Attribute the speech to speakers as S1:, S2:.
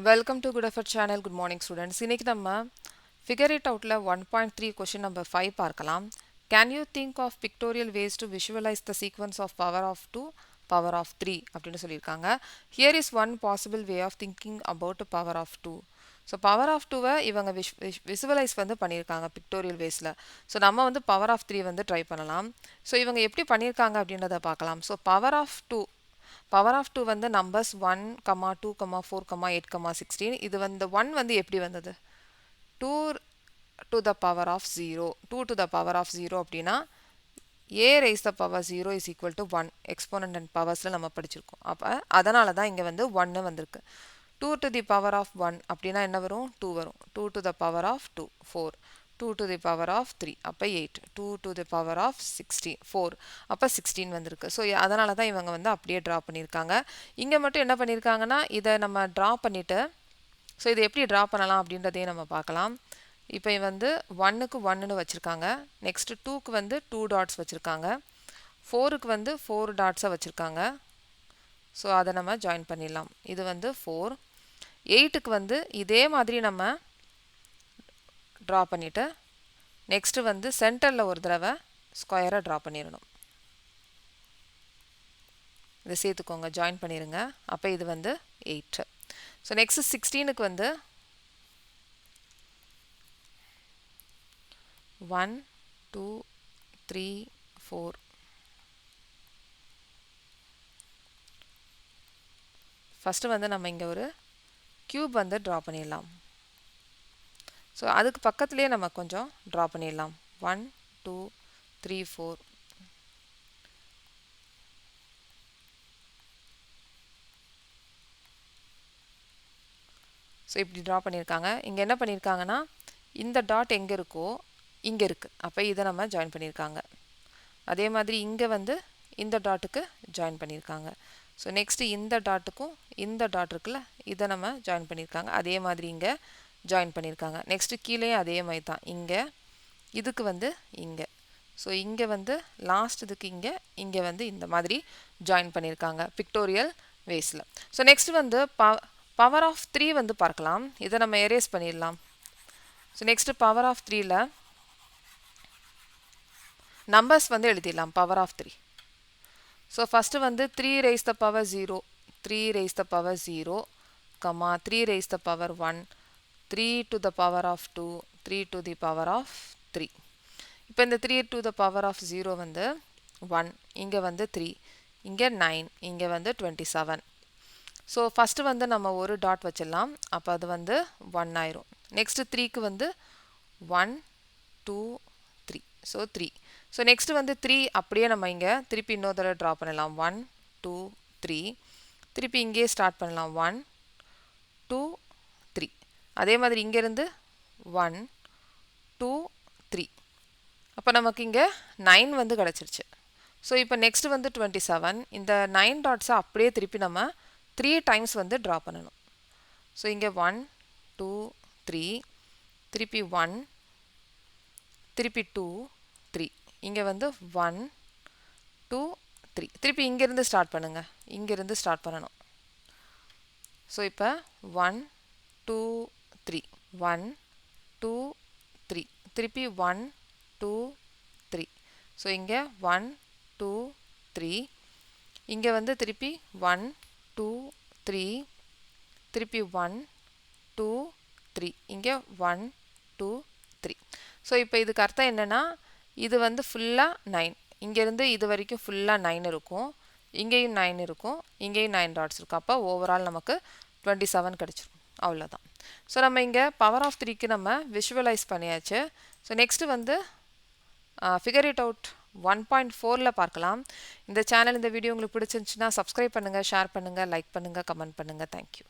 S1: Welcome to Good Effort Channel. Good morning students. இன்னைக்கு நம்ம figure it outல 1.3 question number 5 பார்க்கலாம். Can you think of pictorial ways to visualize the sequence of power of 2 power of 3 அப்படின்னு சொல்லியிருக்காங்க. Here is one possible way of thinking about power of 2. So power of டூவை இவங்க visualise வந்து பண்ணியிருக்காங்க pictorial வேஸில். So நம்ம வந்து power of 3 வந்து ட்ரை பண்ணலாம். ஸோ இவங்க எப்படி பண்ணியிருக்காங்க அப்படின்றத பார்க்கலாம். ஸோ பவர் ஆஃப் 2 வந்து நம்பர்ஸ் 1, 2, 4, 8, 16. இது வந்து 1 வந்து எப்படி வந்தது? 2 to the power of 0. 2 to the power of 0 அப்படின்னா a raised the power 0 is equal to 1. Exponent and பவர்ஸில் நம்ம படிச்சிருக்கோம். அப்போ அதனால தான் இங்கே வந்து 1 வந்திருக்கு. 2 to the power of 1 அப்படின்னா என்ன வரும்? 2 வரும். 2 to the power of 2 4. 2 to the power of 3 அப்போ 8. 2 to the power of 16 4 அப்போ 16 வந்திருக்கு. ஸோ அதனால தான் இவங்க வந்து அப்படியே ட்ரா பண்ணியிருக்காங்க. இங்கே மட்டும் என்ன பண்ணியிருக்காங்கன்னா இதை நம்ம ட்ரா பண்ணிவிட்டு ஸோ இதை எப்படி ட்ரா பண்ணலாம் அப்படின்றதையும் நம்ம பார்க்கலாம். இப்போ வந்து 1க்கு 1ன்னு வச்சுருக்காங்க. நெக்ஸ்ட்டு 2க்கு வந்து 2 டாட்ஸ் வச்சுருக்காங்க. 4க்கு வந்து 4 டாட்ஸை வச்சுருக்காங்க. ஸோ அதை நம்ம ஜாயின் பண்ணிடலாம். இது வந்து 4. 8க்கு வந்து இதே மாதிரி நம்ம ட்ரா பண்ணிவிட்டு நெக்ஸ்ட்டு வந்து சென்டரில் ஒரு தடவை ஸ்கொயரை ட்ரா பண்ணிடணும். இதை சேர்த்துக்கோங்க, ஜாயின் பண்ணிடுங்க. அப்போ இது வந்து 8. ஸோ நெக்ஸ்ட்டு 16க்கு வந்து 1 2 3 4 ஃபஸ்ட்டு வந்து நம்ம இங்கே ஒரு க்யூப் வந்து ட்ரா பண்ணிடலாம். ஸோ அதுக்கு பக்கத்துலேயே நம்ம கொஞ்சம் ட்ரா பண்ணிடலாம். 1 2 3 4 ஸோ இப்படி ட்ரா பண்ணியிருக்காங்க. இங்கே என்ன பண்ணியிருக்காங்கன்னா இந்த டாட் எங்கே இருக்கோ இங்கே இருக்குது. அப்போ இதை நம்ம ஜாயின் பண்ணியிருக்காங்க. அதே மாதிரி இங்கே வந்து இந்த டாட்டுக்கு ஜாயின் பண்ணியிருக்காங்க. ஸோ நெக்ஸ்ட்டு இந்த டாட்டுக்கும் இந்த டாட் இருக்குல்ல இதை நம்ம ஜாயின் பண்ணியிருக்காங்க. அதே மாதிரி இங்கே ஜாயின் பண்ணியிருக்காங்க. நெக்ஸ்ட்டு கீழே அதே மாதிரி தான் இங்கே இதுக்கு வந்து இங்கே. ஸோ இங்கே வந்து லாஸ்ட் இதுக்கு இங்கே வந்து இந்த மாதிரி ஜாயின் பண்ணியிருக்காங்க பிக்டோரியல் வேஸில். ஸோ நெக்ஸ்ட் வந்து பவர் ஆஃப் 3 வந்து பார்க்கலாம். இதை நம்ம எரேஸ் பண்ணிடலாம். ஸோ நெக்ஸ்ட்டு பவர் ஆஃப் 3ல நம்பர்ஸ் வந்து எழுதிடலாம். Power of 3. ஸோ ஃபஸ்ட்டு வந்து 3 raise the power 0, 3 raise the power 0, 3 raise the power 1, 3 to the power of 2, 3 to the power of 3. இப்போ இந்த 3 to the power of 0 வந்து 1, இங்கே வந்து 3, இங்கே 9, இங்கே வந்து 27. ஸோ ஃபஸ்ட்டு வந்து நம்ம ஒரு டாட் வச்சிடலாம். அப்போ அது வந்து 1 ஆயிரும். நெக்ஸ்ட்டு 3க்கு வந்து 1 2 3. ஸோ 3. ஸோ நெக்ஸ்ட்டு வந்து 3 அப்படியே நம்ம இங்கே திருப்பி இன்னொரு தடவை ட்ரா பண்ணலாம். 1 2 3. திருப்பி இங்கே ஸ்டார்ட் பண்ணலாம். 1 2 3. அதே மாதிரி இங்கேருந்து 1 2 3. அப்போ நமக்கு இங்கே 9 வந்து கிடச்சிருச்சு. ஸோ இப்போ நெக்ஸ்ட்டு வந்து 27. இந்த 9 டாட்ஸை அப்படியே திருப்பி நம்ம 3 டைம்ஸ் வந்து ட்ரா பண்ணணும். ஸோ இங்கே 1 2 3. திருப்பி 1 திருப்பி 2 3. இங்கே வந்து 1 2 3. திருப்பி இங்கேருந்து ஸ்டார்ட் பண்ணுங்கள். இங்கேருந்து ஸ்டார்ட் பண்ணணும். ஸோ இப்போ 1 2 3 1 2 3. திருப்பி 1 2 3. ஸோ இங்கே 1 2 3. இங்கே வந்து திருப்பி 1 2 3. திருப்பி 1 2 3. இங்கே 1 2 3. ஸோ இப்போ இதுக்கு அர்த்தம் என்னென்னா இது வந்து ஃபுல்லாக 9. இங்கேருந்து இது வரைக்கும் ஃபுல்லாக 9 இருக்கும். இங்கேயும் 9 இருக்கும். இங்கேயும் 9 டாட்ஸ் இருக்கும். அப்போ ஓவரால் நமக்கு 27 கிடச்சிரும். அவ்வளோதான். ஸோ நம்ம இங்கே பவர் ஆஃப் 3க்கு நம்ம விஷுவலைஸ் பண்ணியாச்சு. ஸோ நெக்ஸ்ட்டு வந்து ஃபிகர் இட் அவுட் 1.4ல் பார்க்கலாம். இந்த சேனல் இந்த வீடியோ உங்களுக்கு பிடிச்சிருந்துச்சுன்னா சப்ஸ்கிரைப் பண்ணுங்கள், ஷேர் பண்ணுங்கள், லைக் பண்ணுங்கள், கமெண்ட் பண்ணுங்கள். தேங்க்யூ.